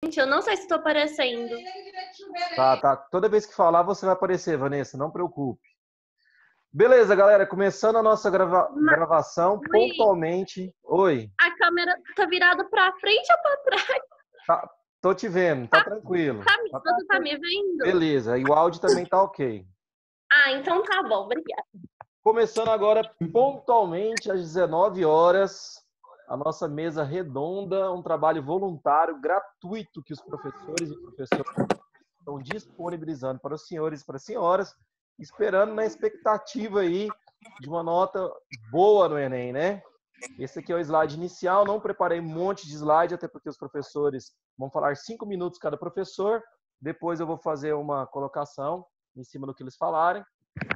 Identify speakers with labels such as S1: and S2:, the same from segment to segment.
S1: Gente, eu não sei se estou aparecendo.
S2: Tá. Toda vez que falar, você vai aparecer, Vanessa, não preocupe. Beleza, galera, começando a nossa gravação
S1: Luiz,
S2: pontualmente. Oi,
S1: a câmera tá virada para frente ou para trás?
S2: tô te vendo, tá tranquilo.
S1: Você tá me vendo?
S2: Beleza, e o áudio também tá ok.
S1: Ah, então tá bom, obrigada.
S2: Começando agora pontualmente às 19 horas, a nossa mesa redonda, um trabalho voluntário, gratuito que os professores e professoras estão disponibilizando para os senhores e para as senhoras, esperando na expectativa aí de uma nota boa no Enem, né? Esse aqui é o slide inicial, não preparei um monte de slide, até porque os professores vão falar 5 minutos cada professor, depois eu vou fazer uma colocação em cima do que eles falarem,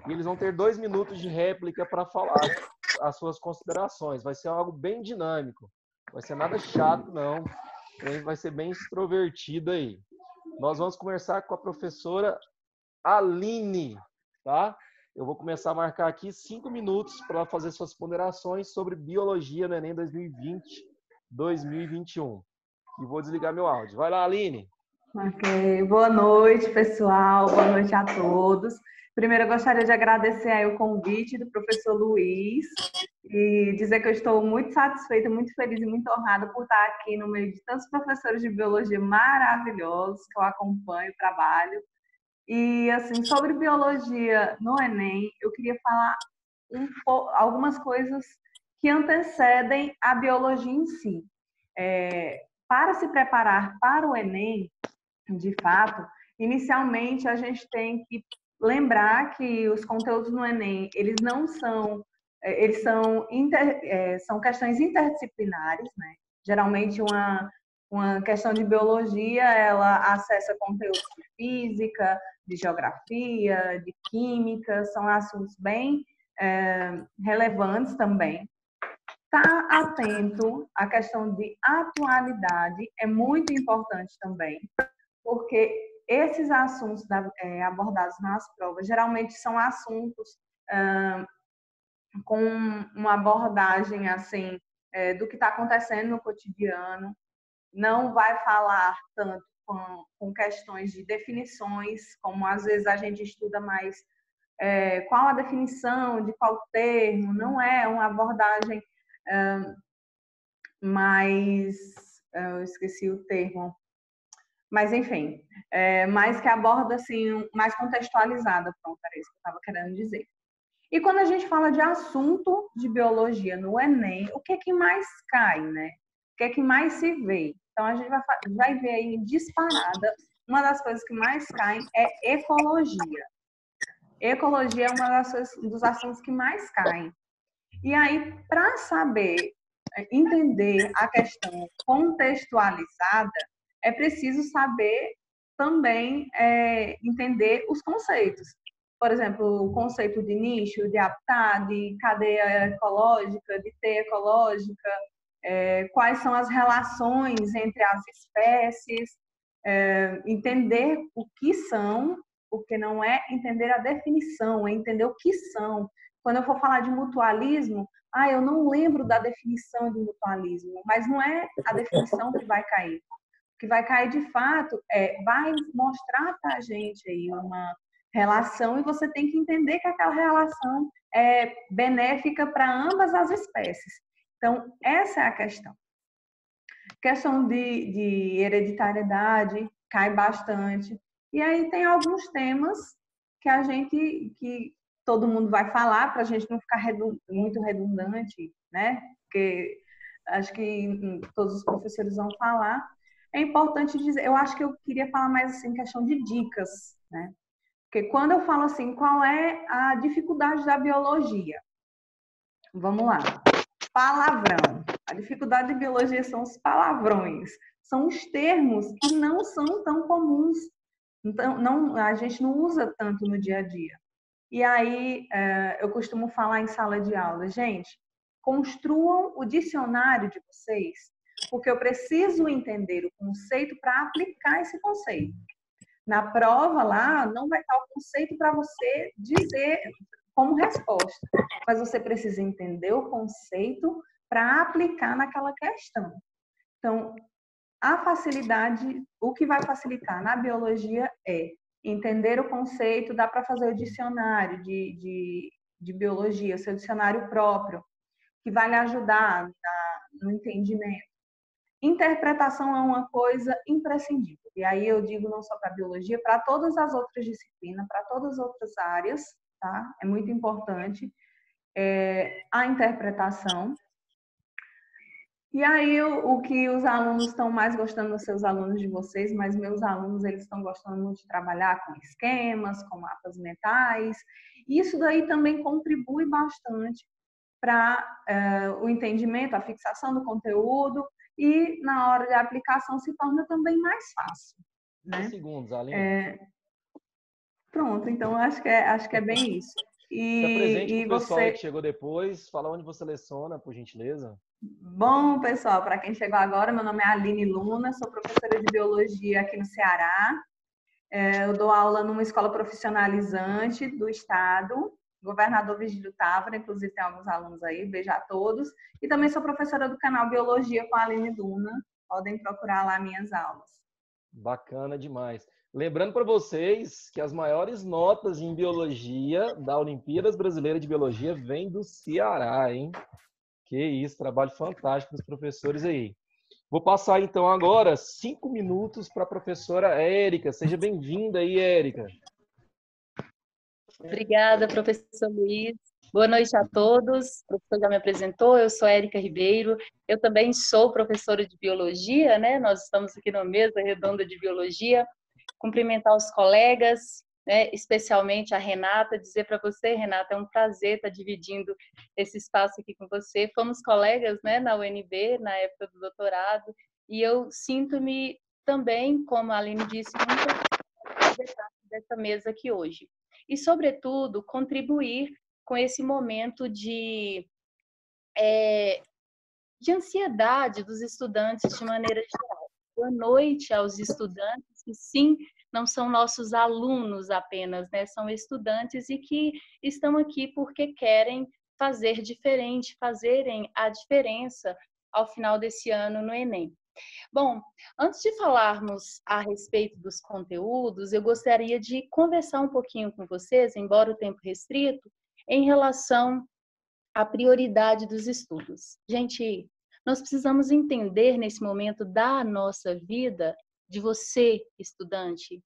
S2: e eles vão ter 2 minutos de réplica para falar as suas considerações. Vai ser algo bem dinâmico, vai ser nada chato, não, vai ser bem extrovertido aí. Nós vamos conversar com a professora Aline, tá? Eu vou começar a marcar aqui 5 minutos para ela fazer suas ponderações sobre biologia no Enem 2020-2021. E vou desligar meu áudio. Vai lá, Aline.
S3: Ok, boa noite, pessoal. Boa noite a todos. Primeiro, eu gostaria de agradecer aí o convite do professor Luiz e dizer que eu estou muito satisfeita, muito feliz e muito honrada por estar aqui no meio de tantos professores de biologia maravilhosos que eu acompanho, trabalho. E, assim, sobre biologia no Enem, eu queria falar algumas coisas que antecedem a biologia em si. Para se preparar para o Enem, de fato, inicialmente a gente tem que lembrar que os conteúdos no Enem, eles não são, eles são, são questões interdisciplinares, né? Geralmente uma questão de biologia, ela acessa conteúdos de física, de geografia, de química, são assuntos bem relevantes também. Estar atento à questão de atualidade é muito importante também, porque esses assuntos abordados nas provas geralmente são assuntos com uma abordagem assim do que está acontecendo no cotidiano, não vai falar tanto com questões de definições, como às vezes a gente estuda mais qual a definição de qual termo, não é uma abordagem mais, eu esqueci o termo, mas enfim, mais que aborda assim, mais contextualizada, pronto, era isso que eu estava querendo dizer. E quando a gente fala de assunto de biologia no Enem, o que é que mais cai, né? O que é que mais se vê? Então a gente vai ver aí disparada, uma das coisas que mais caem é ecologia. Ecologia é uma dos assuntos que mais caem. E aí, para saber entender a questão contextualizada, é preciso saber também entender os conceitos. Por exemplo, o conceito de nicho, de habitat, de cadeia ecológica, de teia ecológica, quais são as relações entre as espécies, entender o que são, porque não é entender a definição, é entender o que são. Quando eu for falar de mutualismo, eu não lembro da definição de mutualismo, mas não é a definição que vai cair. O que vai cair de fato vai mostrar para a gente aí uma relação e você tem que entender que aquela relação é benéfica para ambas as espécies. Então, essa é a questão. Questão de hereditariedade cai bastante. E aí tem alguns temas que todo mundo vai falar para a gente não ficar muito redundante, né? Porque acho que todos os professores vão falar. É importante dizer, eu acho que eu queria falar mais assim, questão de dicas, né? Porque quando eu falo assim, qual é a dificuldade da biologia? Vamos lá. Palavrão. A dificuldade de biologia são os palavrões. São os termos que não são tão comuns. Então, a gente não usa tanto no dia a dia. E aí, eu costumo falar em sala de aula, gente, construam o dicionário de vocês, porque eu preciso entender o conceito para aplicar esse conceito. Na prova lá, não vai estar o conceito para você dizer como resposta, mas você precisa entender o conceito para aplicar naquela questão. Então, a facilidade, o que vai facilitar na biologia é entender o conceito, dá para fazer o dicionário de biologia, o seu dicionário próprio, que vai lhe ajudar no entendimento. Interpretação é uma coisa imprescindível. E aí eu digo não só para a biologia, para todas as outras disciplinas, para todas as outras áreas, tá? É muito importante a interpretação. E aí o que os alunos estão mais gostando dos seus alunos de vocês, mas meus alunos, eles estão gostando muito de trabalhar com esquemas, com mapas mentais. Isso daí também contribui bastante para o entendimento, a fixação do conteúdo, e na hora de aplicação se torna também mais fácil, né?
S2: Segundos, Aline.
S3: Pronto, então acho que é bem isso.
S2: Se apresente para o pessoal
S3: você
S2: que chegou depois, fala onde você leciona, por gentileza.
S3: Bom, pessoal, para quem chegou agora, meu nome é Aline Luna, sou professora de biologia aqui no Ceará. Eu dou aula numa escola profissionalizante do estado, Governador Virgílio Távora, inclusive tem alguns alunos aí, beijo a todos. E também sou professora do canal Biologia com a Aline Luna, podem procurar lá minhas aulas.
S2: Bacana demais. Lembrando para vocês que as maiores notas em biologia da Olimpíadas Brasileira de Biologia vêm do Ceará, hein? Que isso, trabalho fantástico dos professores aí. Vou passar então agora 5 minutos para a professora Érica. Seja bem-vinda aí, Érica.
S4: Obrigada, professor Luiz. Boa noite a todos. O professor já me apresentou, eu sou Érica Ribeiro. Eu também sou professora de biologia, né? Nós estamos aqui na mesa redonda de biologia. Cumprimentar os colegas, né? Especialmente a Renata, dizer para você, Renata, é um prazer estar dividindo esse espaço aqui com você. Fomos colegas, né, na UNB, na época do doutorado, e eu sinto-me também, como a Aline disse, muito fazer parte dessa mesa aqui hoje. E, sobretudo, contribuir com esse momento de ansiedade dos estudantes de maneira geral. Boa noite aos estudantes que, sim, não são nossos alunos apenas, né? São estudantes e que estão aqui porque querem fazer diferente, fazerem a diferença ao final desse ano no Enem. Bom, antes de falarmos a respeito dos conteúdos, eu gostaria de conversar um pouquinho com vocês, embora o tempo restrito, em relação à prioridade dos estudos. Gente, nós precisamos entender nesse momento da nossa vida, de você, estudante,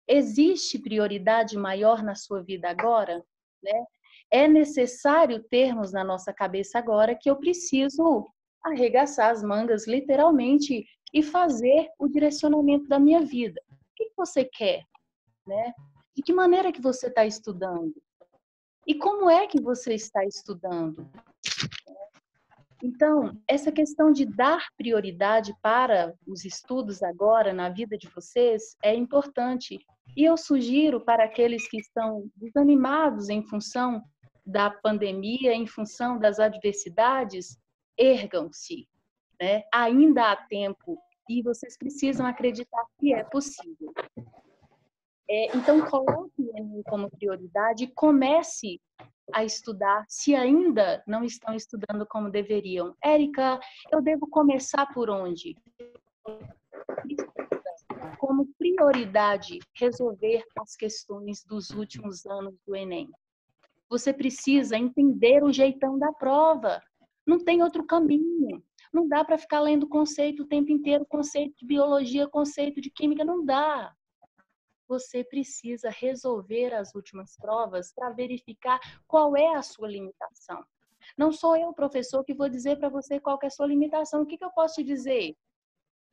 S4: existe prioridade maior na sua vida agora, né? É necessário termos na nossa cabeça agora que eu preciso arregaçar as mangas, literalmente, e fazer o direcionamento da minha vida. O que você quer, né? De que maneira que você está estudando? E como é que você está estudando? Então, essa questão de dar prioridade para os estudos agora na vida de vocês é importante. E eu sugiro para aqueles que estão desanimados em função da pandemia, em função das adversidades, ergam-se, né? Ainda há tempo e vocês precisam acreditar que é possível. Então, coloque o Enem como prioridade e comece a estudar, se ainda não estão estudando como deveriam. Érica, eu devo começar por onde? Como prioridade, resolver as questões dos últimos anos do Enem. Você precisa entender o jeitão da prova. Não tem outro caminho. Não dá para ficar lendo conceito o tempo inteiro, conceito de biologia, conceito de química, não dá. Você precisa resolver as últimas provas para verificar qual é a sua limitação. Não sou eu, professor, que vou dizer para você qual é a sua limitação. O que eu posso te dizer?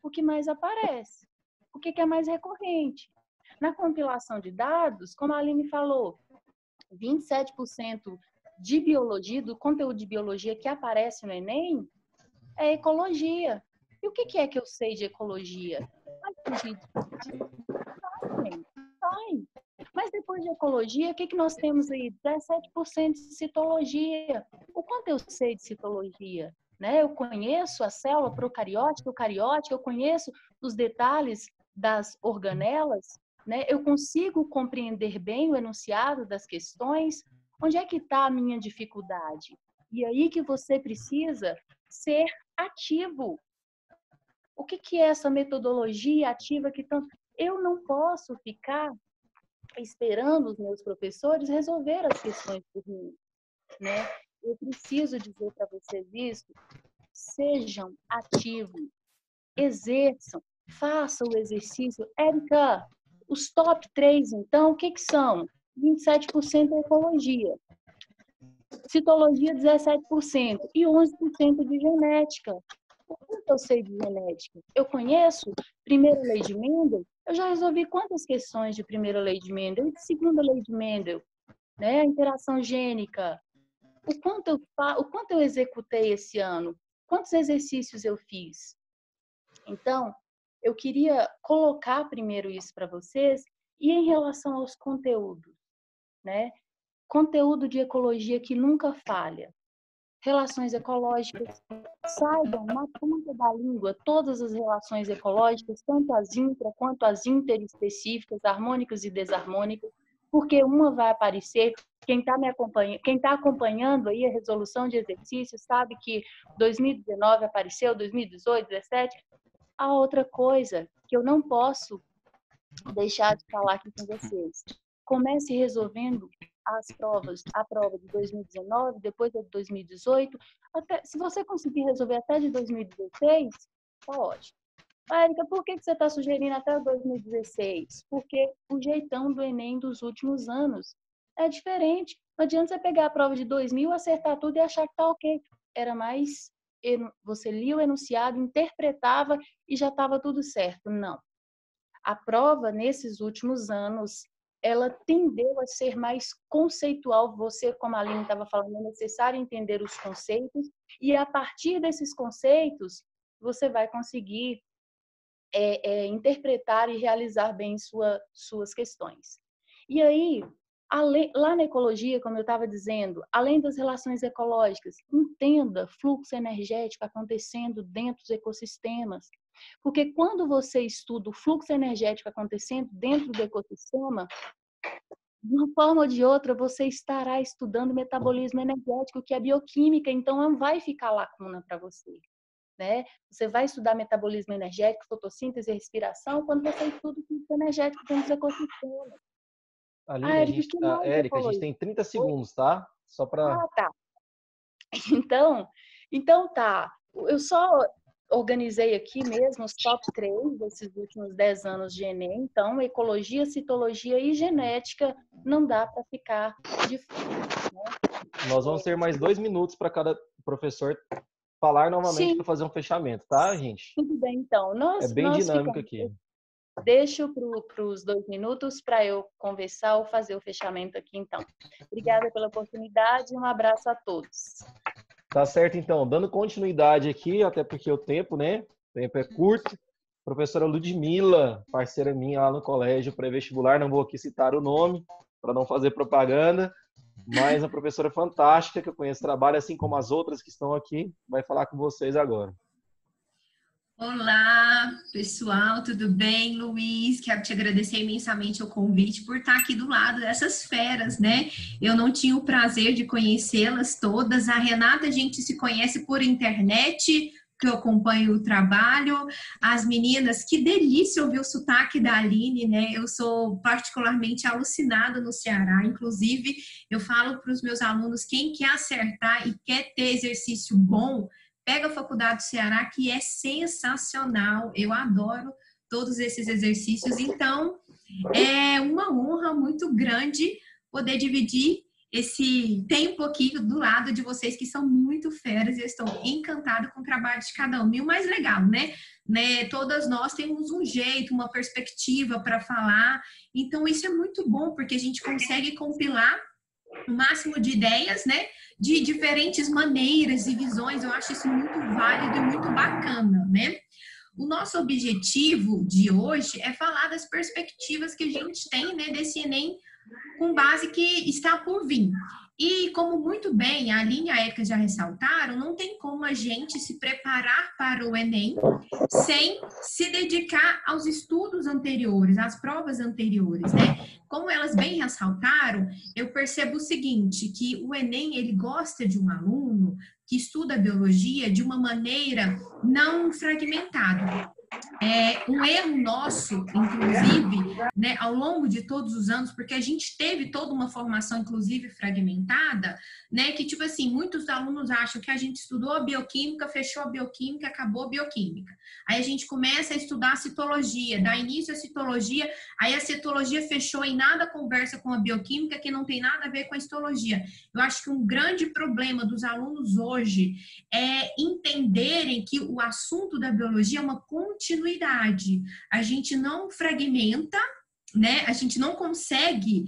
S4: O que mais aparece. O que é mais recorrente. Na compilação de dados, como a Aline falou, 27% de biologia, do conteúdo de biologia que aparece no Enem, é ecologia. E o que é que eu sei de ecologia? Mas depois de ecologia, o que nós temos aí? 17% de citologia. O quanto eu sei de citologia? Né? Eu conheço a célula procariótica, eucariótica, eu conheço os detalhes das organelas, né? Eu consigo compreender bem o enunciado das questões. Onde é que está a minha dificuldade? E aí que você precisa ser ativo. O que é essa metodologia ativa que tanto... Eu não posso ficar esperando os meus professores resolver as questões por mim, né? Eu preciso dizer para vocês isso. Sejam ativos, exerçam, façam o exercício. Érica, os top 3, então, o que são? 27% é ecologia, citologia 17% e 11% de genética. O que eu sei de genética? Eu conheço primeira lei de Mendel, eu já resolvi quantas questões de primeira lei de Mendel e de segunda lei de Mendel, né? A interação gênica. O quanto eu executei esse ano? Quantos exercícios eu fiz? Então, eu queria colocar primeiro isso para vocês e em relação aos conteúdos, né? Conteúdo de ecologia que nunca falha. Relações ecológicas. Saibam na ponta da língua todas as relações ecológicas, tanto as intra quanto as interespecíficas, harmônicas e desarmônicas, porque uma vai aparecer. Quem está acompanhando aí a resolução de exercícios sabe que 2019 apareceu, 2018, 2017. A outra coisa que eu não posso deixar de falar aqui com vocês. Comece resolvendo as provas, a prova de 2019, depois a de 2018. Se você conseguir resolver até de 2016, tá ótimo. Érica, por que você está sugerindo até 2016? Porque o jeitão do Enem dos últimos anos é diferente. Não adianta você pegar a prova de 2000, acertar tudo e achar que tá ok. Era mais... Você lia o enunciado, interpretava e já estava tudo certo. Não. A prova, nesses últimos anos, ela tendeu a ser mais conceitual. Você, como a Aline estava falando, é necessário entender os conceitos e, a partir desses conceitos, você vai conseguir interpretar e realizar bem suas questões. E aí, lá na ecologia, como eu estava dizendo, além das relações ecológicas, entenda fluxo energético acontecendo dentro dos ecossistemas. Porque quando você estuda o fluxo energético acontecendo dentro do ecossistema, de uma forma ou de outra, você estará estudando metabolismo energético, que é bioquímica, então não vai ficar lacuna para você. Né? Você vai estudar metabolismo energético, fotossíntese e respiração quando você estuda o fluxo energético dentro dos ecossistemas.
S2: Aline, Érica, a gente tem 30 segundos, tá? Só para...
S4: Ah, tá. Então tá. Eu só organizei aqui mesmo os top 3 desses últimos 10 anos de Enem. Então, ecologia, citologia e genética não dá para ficar de fora. Né?
S2: Nós vamos ter mais 2 minutos para cada professor falar novamente para fazer um fechamento, tá, gente?
S4: Tudo bem, então.
S2: É bem dinâmico aqui.
S4: Deixo para os 2 minutos para eu conversar ou fazer o fechamento aqui, então. Obrigada pela oportunidade e um abraço a todos.
S2: Tá certo, então. Dando continuidade aqui, até porque o tempo, né? O tempo é curto. Professora Ludmila, parceira minha lá no colégio pré-vestibular, não vou aqui citar o nome para não fazer propaganda, mas a professora fantástica, que eu conheço trabalho, assim como as outras que estão aqui, vai falar com vocês agora.
S5: Olá, pessoal, tudo bem? Luiz, quero te agradecer imensamente o convite por estar aqui do lado dessas feras, né? Eu não tinha o prazer de conhecê-las todas. A Renata, a gente se conhece por internet, que eu acompanho o trabalho. As meninas, que delícia ouvir o sotaque da Aline, né? Eu sou particularmente alucinada no Ceará. Inclusive, eu falo para os meus alunos, quem quer acertar e quer ter exercício bom, pega a Faculdade do Ceará, que é sensacional. Eu adoro todos esses exercícios. Então, é uma honra muito grande poder dividir esse tempo aqui do lado de vocês, que são muito feras, e eu estou encantada com o trabalho de cada um. E o mais legal, né? Todas nós temos um jeito, uma perspectiva para falar. Então, isso é muito bom, porque a gente consegue compilar o máximo de ideias, né? De diferentes maneiras e visões. Eu acho isso muito válido e muito bacana, né? O nosso objetivo de hoje é falar das perspectivas que a gente tem, né, desse Enem com base que está por vir. E como muito bem a Aline e a Érica já ressaltaram, não tem como a gente se preparar para o Enem sem se dedicar aos estudos anteriores, às provas anteriores, né? Como elas bem ressaltaram, eu percebo o seguinte, que o Enem, ele gosta de um aluno que estuda a biologia de uma maneira não fragmentada. Um erro nosso, inclusive, né, ao longo de todos os anos, porque a gente teve toda uma formação, inclusive, fragmentada, né, que, tipo assim, muitos alunos acham que a gente estudou a bioquímica, fechou a bioquímica, acabou a bioquímica. Aí a gente começa a estudar a citologia, dá início à citologia, aí a citologia fechou e nada conversa com a bioquímica, que não tem nada a ver com a histologia. Eu acho que um grande problema dos alunos hoje é entenderem que o assunto da biologia é uma continuidade. A gente não fragmenta, né? A gente não consegue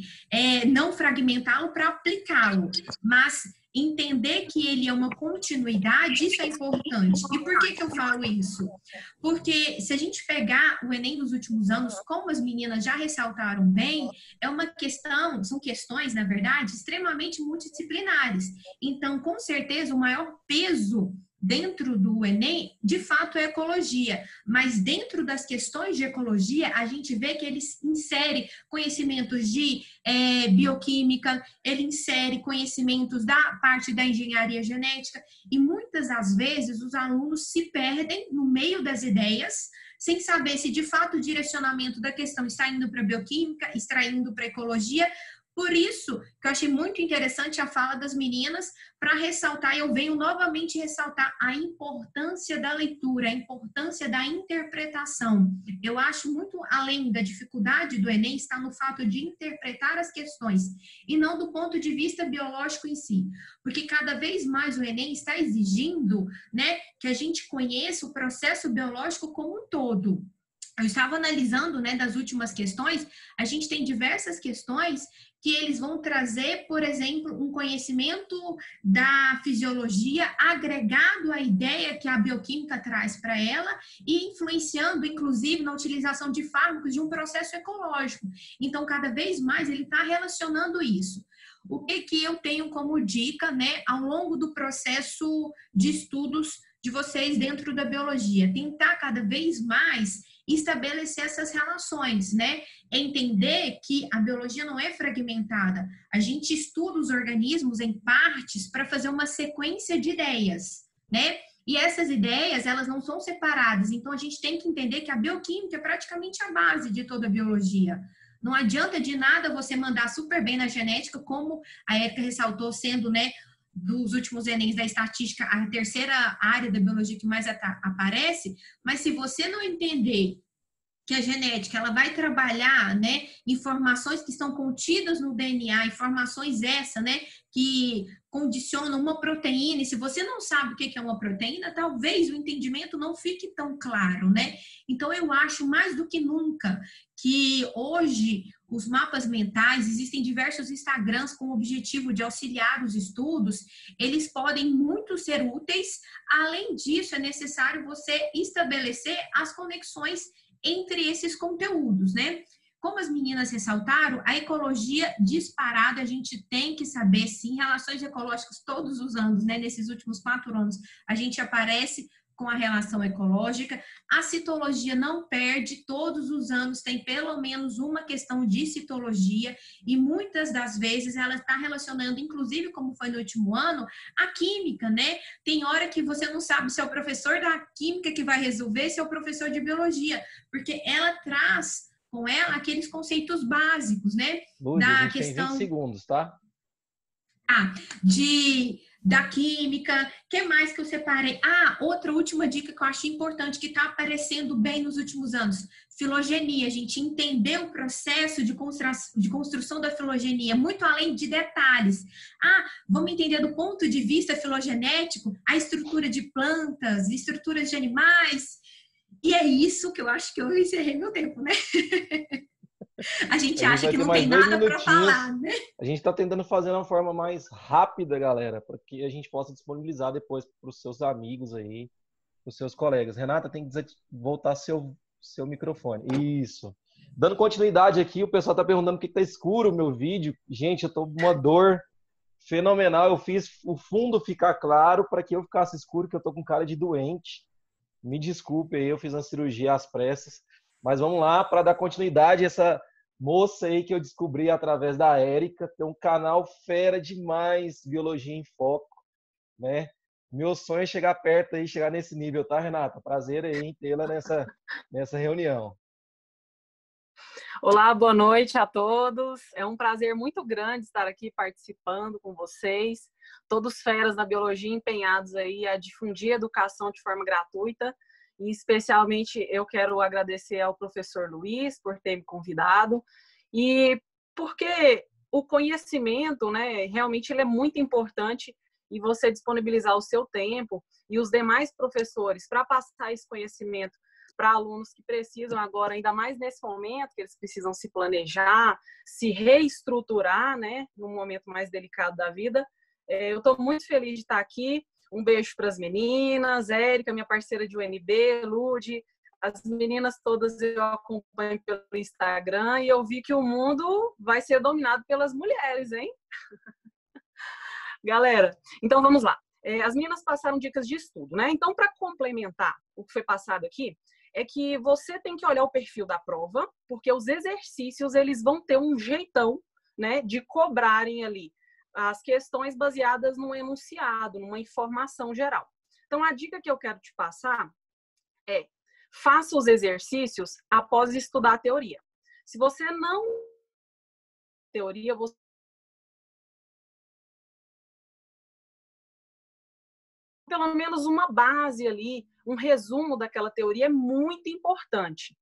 S5: não fragmentá-lo para aplicá-lo, mas entender que ele é uma continuidade, isso é importante. E por que eu falo isso? Porque se a gente pegar o Enem dos últimos anos, como as meninas já ressaltaram bem, são questões, na verdade, extremamente multidisciplinares. Então, com certeza, o maior peso dentro do Enem, de fato, é ecologia. Mas dentro das questões de ecologia, a gente vê que ele insere conhecimentos de bioquímica, ele insere conhecimentos da parte da engenharia genética, e muitas das vezes os alunos se perdem no meio das ideias, sem saber se de fato o direcionamento da questão está indo para bioquímica, está indo para ecologia. Por isso que eu achei muito interessante a fala das meninas, para ressaltar, eu venho novamente ressaltar a importância da leitura, a importância da interpretação. Eu acho muito além da dificuldade do Enem, está no fato de interpretar as questões, e não do ponto de vista biológico em si. Porque cada vez mais o Enem está exigindo, né, que a gente conheça o processo biológico como um todo. Eu estava analisando, né, das últimas questões, a gente tem diversas questões que eles vão trazer, por exemplo, um conhecimento da fisiologia agregado à ideia que a bioquímica traz para ela e influenciando, inclusive, na utilização de fármacos de um processo ecológico. Então, cada vez mais ele está relacionando isso. O que eu tenho como dica, né, ao longo do processo de estudos de vocês dentro da biologia? Tentar cada vez mais estabelecer essas relações, né? Entender que a biologia não é fragmentada. A gente estuda os organismos em partes para fazer uma sequência de ideias, né? E essas ideias, elas não são separadas. Então, a gente tem que entender que a bioquímica é praticamente a base de toda a biologia. Não adianta de nada você mandar super bem na genética, como a Érica ressaltou, sendo, né, dos últimos Enems da estatística, a terceira área da biologia que mais aparece, mas se você não entender que a genética ela vai trabalhar, né, informações que estão contidas no DNA, informações essa, né, que condicionam uma proteína, e se você não sabe o que é uma proteína, talvez o entendimento não fique tão claro, né? Então, eu acho mais do que nunca que hoje os mapas mentais, existem diversos Instagrams com o objetivo de auxiliar os estudos, eles podem muito ser úteis. Além disso, é necessário você estabelecer as conexões entre esses conteúdos, né? Como as meninas ressaltaram, a ecologia disparada, a gente tem que saber, sim, relações ecológicas todos os anos, né? Nesses últimos 4 anos, a gente aparece com a relação ecológica. A citologia não perde, todos os anos tem pelo menos uma questão de citologia, e muitas das vezes ela está relacionando, inclusive como foi no último ano, a química, né? Tem hora que você não sabe se é o professor da química que vai resolver, se é o professor de biologia, porque ela traz com ela aqueles conceitos básicos, né?
S2: Lúdia,
S5: da
S2: a gente
S5: questão
S2: tem 20 segundos, tá?
S5: Da química. Que mais que eu separei? Outra última dica que eu acho importante, que está aparecendo bem nos últimos anos: filogenia. A gente entender o processo de construção da filogenia, muito além de detalhes. Vamos entender do ponto de vista filogenético a estrutura de plantas, estruturas de animais. E é isso que eu acho que eu encerrei meu tempo, né? A gente acha que não tem nada para falar, né?
S2: A gente está tentando fazer uma forma mais rápida, galera, para que a gente possa disponibilizar depois para os seus amigos aí, para os seus colegas. Renata, tem que voltar seu microfone. Isso. Dando continuidade aqui, o pessoal está perguntando por que está escuro o meu vídeo. Gente, eu estou com uma dor fenomenal. Eu fiz o fundo ficar claro para que eu ficasse escuro, que eu estou com cara de doente. Me desculpe aí, eu fiz uma cirurgia às pressas. Mas vamos lá, para dar continuidade a essa moça aí que eu descobri através da Érica. Tem um canal fera demais, Biologia em Foco, né? Meu sonho é chegar perto aí, chegar nesse nível, tá, Renata? Prazer aí em tê-la nessa reunião.
S6: Olá, boa noite a todos. É um prazer muito grande estar aqui participando com vocês. Todos feras da biologia empenhados aí a difundir a educação de forma gratuita. E especialmente eu quero agradecer ao professor Luiz por ter me convidado. E porque o conhecimento, né, realmente ele é muito importante e você disponibilizar o seu tempo e os demais professores para passar esse conhecimento para alunos que precisam agora, ainda mais nesse momento, que eles precisam se planejar, se reestruturar, né, num momento mais delicado da vida. Eu estou muito feliz de estar aqui. Um beijo para as meninas, Érica, minha parceira de UNB, Lude, as meninas todas eu acompanho pelo Instagram e eu vi que o mundo vai ser dominado pelas mulheres, hein? Galera, então vamos lá. As meninas passaram dicas de estudo, né? Então, para complementar o que foi passado aqui, é que você tem que olhar o perfil da prova, porque os exercícios eles vão ter um jeitão, né, de cobrarem ali as questões baseadas num enunciado, numa informação geral. Então, a dica que eu quero te passar é: faça os exercícios após estudar a teoria. Se você não teoria, você pelo menos uma base ali, um resumo daquela teoria é muito importante.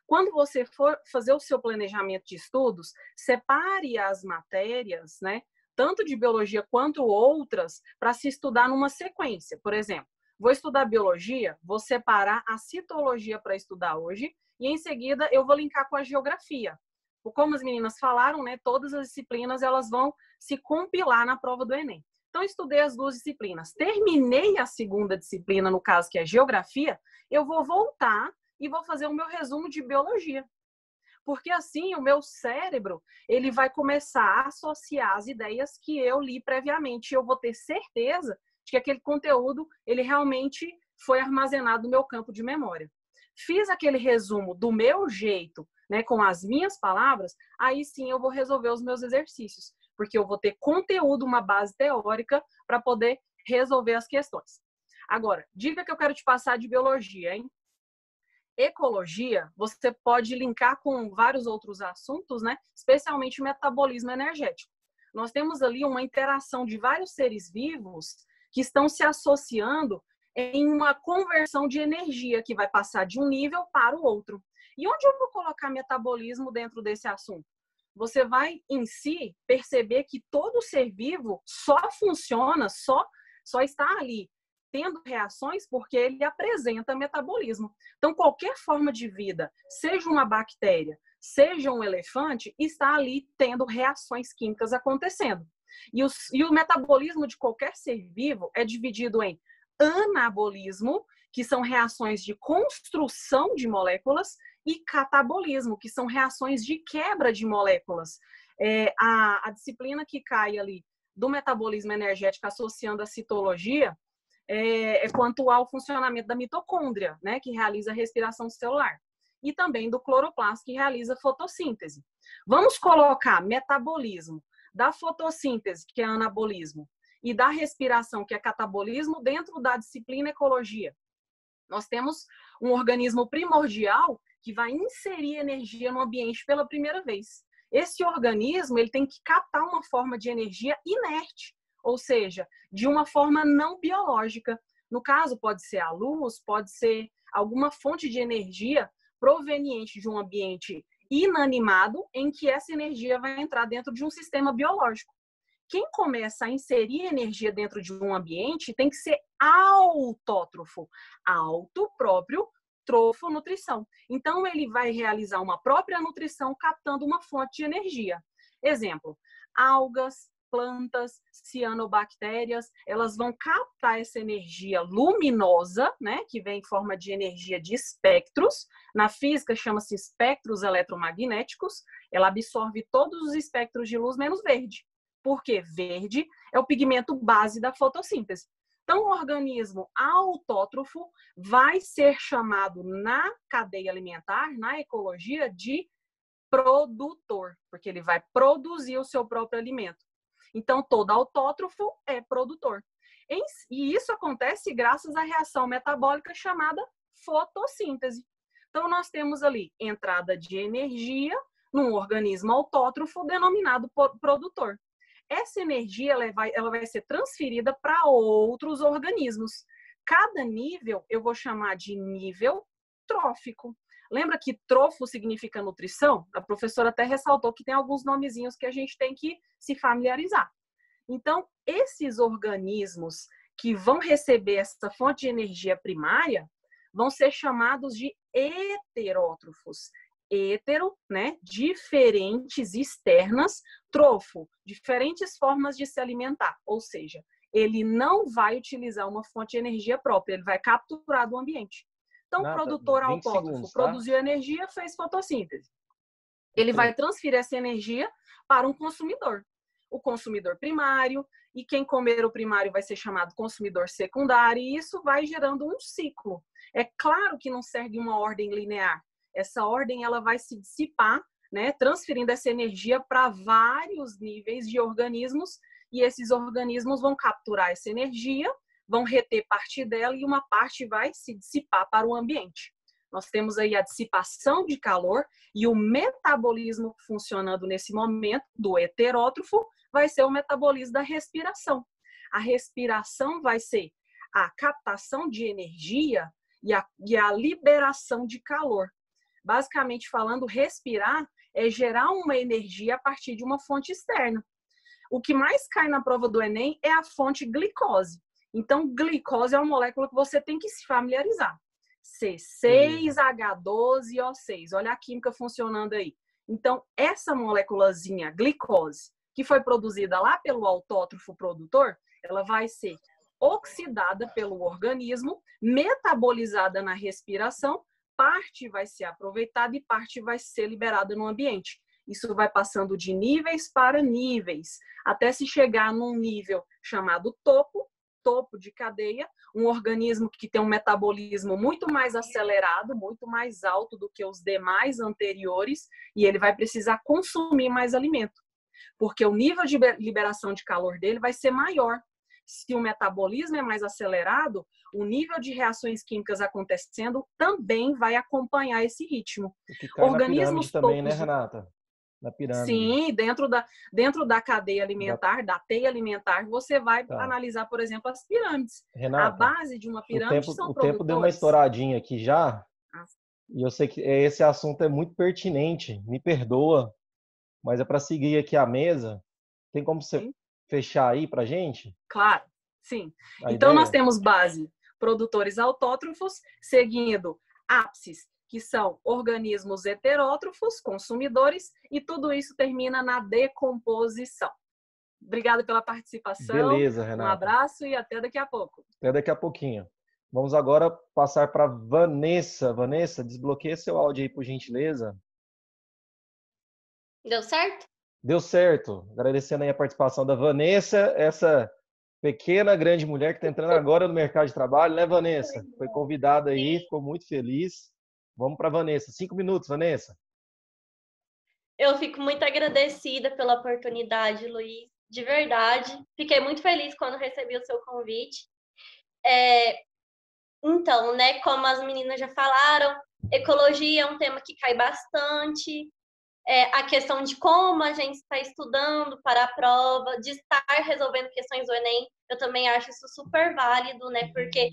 S6: Quando você for fazer o seu planejamento de estudos, separe as matérias, né, tanto de biologia quanto outras, para se estudar numa sequência. Por exemplo, vou estudar biologia, vou separar a citologia para estudar hoje e em seguida eu vou linkar com a geografia. Como as meninas falaram, né, todas as disciplinas elas vão se compilar na prova do Enem. Então, estudei as duas disciplinas. Terminei a segunda disciplina, no caso, que é geografia, eu vou voltar e vou fazer o meu resumo de biologia. Porque assim, o meu cérebro, ele vai começar a associar as ideias que eu li previamente. E eu vou ter certeza de que aquele conteúdo, ele realmente foi armazenado no meu campo de memória. Fiz aquele resumo do meu jeito, né, com as minhas palavras, aí sim eu vou resolver os meus exercícios. Porque eu vou ter conteúdo, uma base teórica para poder resolver as questões. Agora, dica que eu quero te passar de biologia, hein? Ecologia, você pode linkar com vários outros assuntos, né? Especialmente o metabolismo energético. Nós temos ali uma interação de vários seres vivos que estão se associando em uma conversão de energia que vai passar de um nível para o outro. E onde eu vou colocar metabolismo dentro desse assunto? Você vai, em si, perceber que todo ser vivo só funciona, só está ali tendo reações porque ele apresenta metabolismo. Então, qualquer forma de vida, seja uma bactéria, seja um elefante, está ali tendo reações químicas acontecendo. E o metabolismo de qualquer ser vivo é dividido em anabolismo, que são reações de construção de moléculas, e catabolismo, que são reações de quebra de moléculas. A disciplina que cai ali do metabolismo energético associando a citologia quanto ao funcionamento da mitocôndria, né, que realiza a respiração celular, e também do cloroplasto, que realiza fotossíntese. Vamos colocar metabolismo da fotossíntese, que é anabolismo, e da respiração, que é catabolismo, dentro da disciplina ecologia. Nós temos um organismo primordial que vai inserir energia no ambiente pela primeira vez. Esse organismo ele tem que captar uma forma de energia inerte, ou seja, de uma forma não biológica. No caso, pode ser a luz, pode ser alguma fonte de energia proveniente de um ambiente inanimado em que essa energia vai entrar dentro de um sistema biológico. Quem começa a inserir energia dentro de um ambiente tem que ser autótrofo, auto próprio, trofo, nutrição. Então, ele vai realizar uma própria nutrição captando uma fonte de energia. Exemplo, algas, plantas, cianobactérias, elas vão captar essa energia luminosa, né, que vem em forma de energia de espectros. Na física, chama-se espectros eletromagnéticos. Ela absorve todos os espectros de luz menos verde. Porque verde é o pigmento base da fotossíntese. Então, o organismo autótrofo vai ser chamado na cadeia alimentar, na ecologia, de produtor, porque ele vai produzir o seu próprio alimento. Então, todo autótrofo é produtor. E isso acontece graças à reação metabólica chamada fotossíntese. Então, nós temos ali entrada de energia num organismo autótrofo denominado produtor. Essa energia ela vai ser transferida para outros organismos. Cada nível eu vou chamar de nível trófico. Lembra que trofo significa nutrição? A professora até ressaltou que tem alguns nomezinhos que a gente tem que se familiarizar. Então, esses organismos que vão receber essa fonte de energia primária vão ser chamados de heterótrofos. Hétero, né? Diferentes, externas, trofo, diferentes formas de se alimentar. Ou seja, ele não vai utilizar uma fonte de energia própria, ele vai capturar do ambiente. Então, o produtor autótrofo produziu energia, fez fotossíntese. Ele vai transferir essa energia para um consumidor. O consumidor primário, e quem comer o primário vai ser chamado consumidor secundário, e isso vai gerando um ciclo. É claro que não segue uma ordem linear. Essa ordem ela vai se dissipar, né, transferindo essa energia para vários níveis de organismos, e esses organismos vão capturar essa energia, vão reter parte dela e uma parte vai se dissipar para o ambiente. Nós temos aí a dissipação de calor e o metabolismo funcionando nesse momento do heterótrofo vai ser o metabolismo da respiração. A respiração vai ser a captação de energia e a liberação de calor. Basicamente falando, respirar é gerar uma energia a partir de uma fonte externa. O que mais cai na prova do Enem é a fonte glicose. Então, glicose é uma molécula que você tem que se familiarizar. C6H12O6. Olha a química funcionando aí. Então, essa moléculazinha, glicose, que foi produzida lá pelo autótrofo produtor, ela vai ser oxidada pelo organismo, metabolizada na respiração, parte vai ser aproveitada e parte vai ser liberada no ambiente. Isso vai passando de níveis para níveis, até se chegar num nível chamado topo de cadeia, um organismo que tem um metabolismo muito mais acelerado, muito mais alto do que os demais anteriores, e ele vai precisar consumir mais alimento, porque o nível de liberação de calor dele vai ser maior. Se o metabolismo é mais acelerado, o nível de reações químicas acontecendo também vai acompanhar esse ritmo.
S2: O que cai organismos na pirâmide também, né, Renata? Na pirâmide.
S6: Sim, dentro da cadeia alimentar, da teia alimentar, você vai analisar, por exemplo, as pirâmides.
S2: Renata,
S6: a base de uma pirâmide são produtores.
S2: O tempo deu uma estouradinha aqui já, e eu sei que esse assunto é muito pertinente, me perdoa, mas é para seguir aqui a mesa. Tem como você fechar aí para gente?
S6: Claro, sim. Então, nós temos base produtores autótrofos, seguindo ápices, que são organismos heterótrofos, consumidores, e tudo isso termina na decomposição. Obrigada pela participação.
S2: Beleza, Renata.
S6: Um abraço e até daqui a pouco.
S2: Até daqui a pouquinho. Vamos agora passar para Vanessa. Vanessa, desbloqueia seu áudio aí, por gentileza.
S1: Deu certo?
S2: Deu certo. Agradecendo aí a participação da Vanessa, essa pequena, grande mulher que está entrando agora no mercado de trabalho, né, Vanessa? Foi convidada aí, ficou muito feliz. Vamos para a Vanessa. 5 minutos, Vanessa.
S1: Eu fico muito agradecida pela oportunidade, Luiz. De verdade. Fiquei muito feliz quando recebi o seu convite. Então, né, como as meninas já falaram, ecologia é um tema que cai bastante. A questão de como a gente está estudando para a prova, de estar resolvendo questões do Enem, eu também acho isso super válido, né? Porque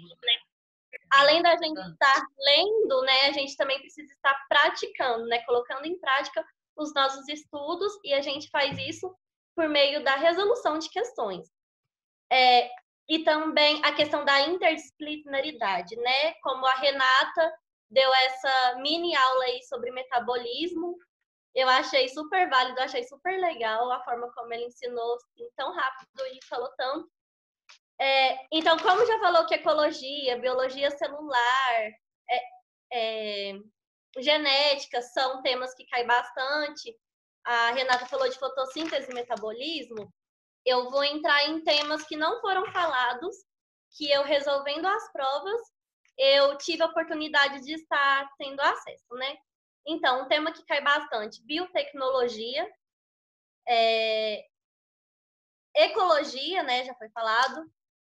S1: além da gente estar lendo, né, a gente também precisa estar praticando, né? Colocando em prática os nossos estudos, e a gente faz isso por meio da resolução de questões. E também a questão da interdisciplinaridade, né? Como a Renata deu essa mini aula aí sobre metabolismo, eu achei super válido, achei super legal a forma como ele ensinou assim, tão rápido e falou tanto. Então, como já falou que ecologia, biologia celular, genética são temas que caem bastante, a Renata falou de fotossíntese e metabolismo, eu vou entrar em temas que não foram falados, que eu resolvendo as provas, eu tive a oportunidade de estar tendo acesso, né? Então, um tema que cai bastante, biotecnologia, ecologia, né, já foi falado,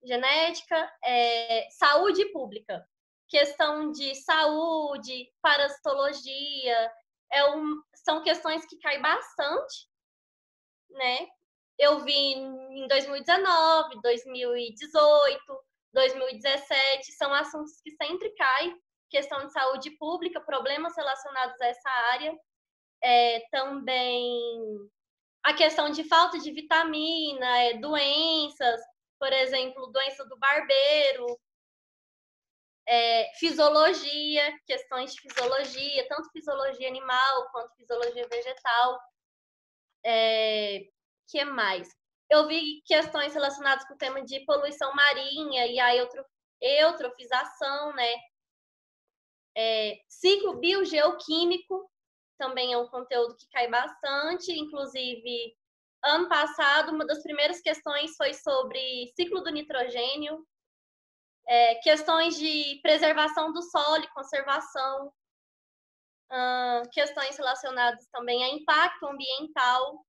S1: genética, saúde pública. Questão de saúde, parasitologia, são questões que caem bastante, né? Eu vi em 2019, 2018, 2017, são assuntos que sempre caem, questão de saúde pública, problemas relacionados a essa área, também a questão de falta de vitamina, doenças, por exemplo, doença do barbeiro, fisiologia, questões de fisiologia, tanto fisiologia animal quanto fisiologia vegetal. Que mais? Eu vi questões relacionadas com o tema de poluição marinha e a eutrofização, né? Ciclo biogeoquímico também é um conteúdo que cai bastante. Inclusive, ano passado, uma das primeiras questões foi sobre ciclo do nitrogênio, questões de preservação do solo e conservação, questões relacionadas também a impacto ambiental,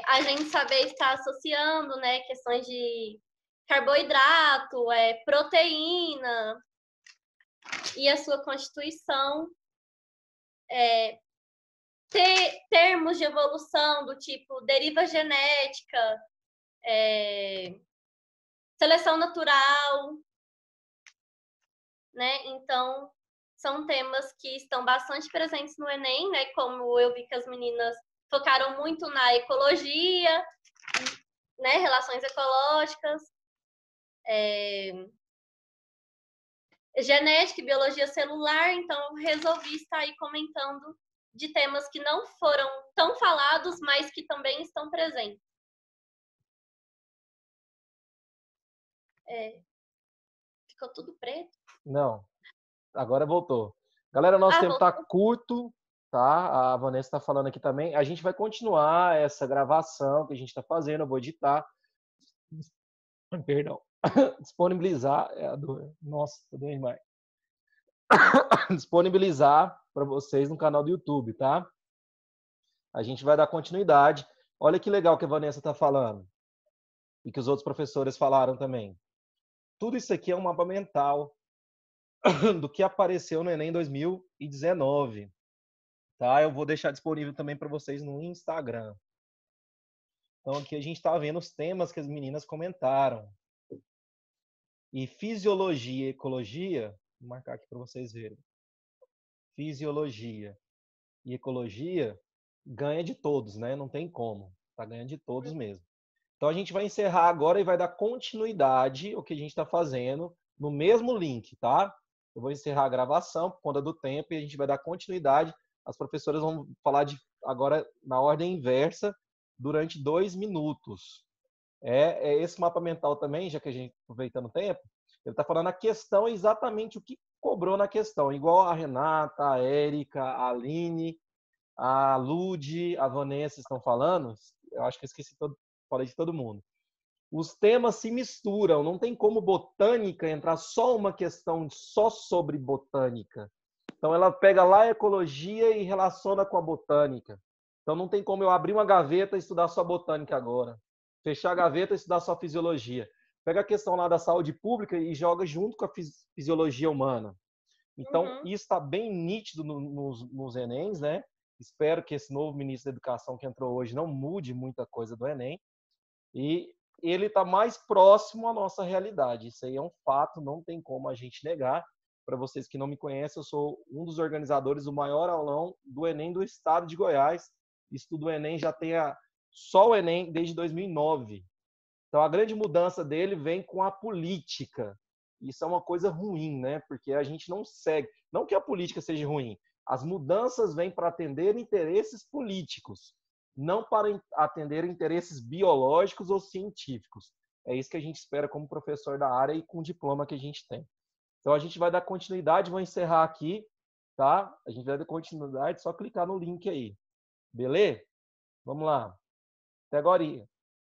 S1: a gente saber estar associando, né, questões de carboidrato, proteína e a sua constituição, termos de evolução do tipo deriva genética, seleção natural, né? Então, são temas que estão bastante presentes no Enem, né? Como eu vi que as meninas focaram muito na ecologia, né? Relações ecológicas, genética e biologia celular. Então, eu resolvi estar aí comentando de temas que não foram tão falados, mas que também estão presentes. Ficou tudo preto?
S2: Não, agora voltou. Galera, nosso tempo está curto, tá? A Vanessa está falando aqui também. A gente vai continuar essa gravação que a gente está fazendo, eu vou editar. Perdão. Disponibilizar. Nossa, tô doendo demais. Disponibilizar para vocês no canal do YouTube, tá? A gente vai dar continuidade. Olha que legal que a Vanessa está falando. E que os outros professores falaram também. Tudo isso aqui é um mapa mental do que apareceu no Enem 2019. Tá? Eu vou deixar disponível também para vocês no Instagram. Então aqui a gente está vendo os temas que as meninas comentaram. E fisiologia e ecologia, vou marcar aqui para vocês verem. Fisiologia e ecologia ganha de todos, né? Não tem como. Tá ganhando de todos mesmo. Então a gente vai encerrar agora e vai dar continuidade ao que a gente está fazendo no mesmo link, tá? Eu vou encerrar a gravação por conta do tempo e a gente vai dar continuidade. As professoras vão falar agora na ordem inversa durante 2 minutos. Esse mapa mental também, já que a gente aproveitando o tempo, ele está falando a questão exatamente o que cobrou na questão. Igual a Renata, a Érica, a Aline, a Lude, a Vanessa estão falando. Eu acho que eu esqueci falei de todo mundo. Os temas se misturam, não tem como botânica entrar só uma questão só sobre botânica. Então ela pega lá a ecologia e relaciona com a botânica. Então não tem como eu abrir uma gaveta e estudar só botânica agora. Fechar a gaveta e estudar só fisiologia. Pega a questão lá da saúde pública e joga junto com a fisiologia humana. Então isso está bem nítido nos Enems, né? Espero que esse novo ministro da Educação que entrou hoje não mude muita coisa do Enem. E ele está mais próximo à nossa realidade. Isso aí é um fato, não tem como a gente negar. Para vocês que não me conhecem, eu sou um dos organizadores do maior aulão do Enem do estado de Goiás. Estudo o Enem já tem só o Enem desde 2009. Então, a grande mudança dele vem com a política. Isso é uma coisa ruim, né? Porque a gente não segue. Não que a política seja ruim. As mudanças vêm para atender interesses políticos, não para atender interesses biológicos ou científicos. É isso que a gente espera como professor da área e com o diploma que a gente tem. Então, a gente vai dar continuidade, vou encerrar aqui, tá? A gente vai dar continuidade, só clicar no link aí. Beleza? Vamos lá. Até agora.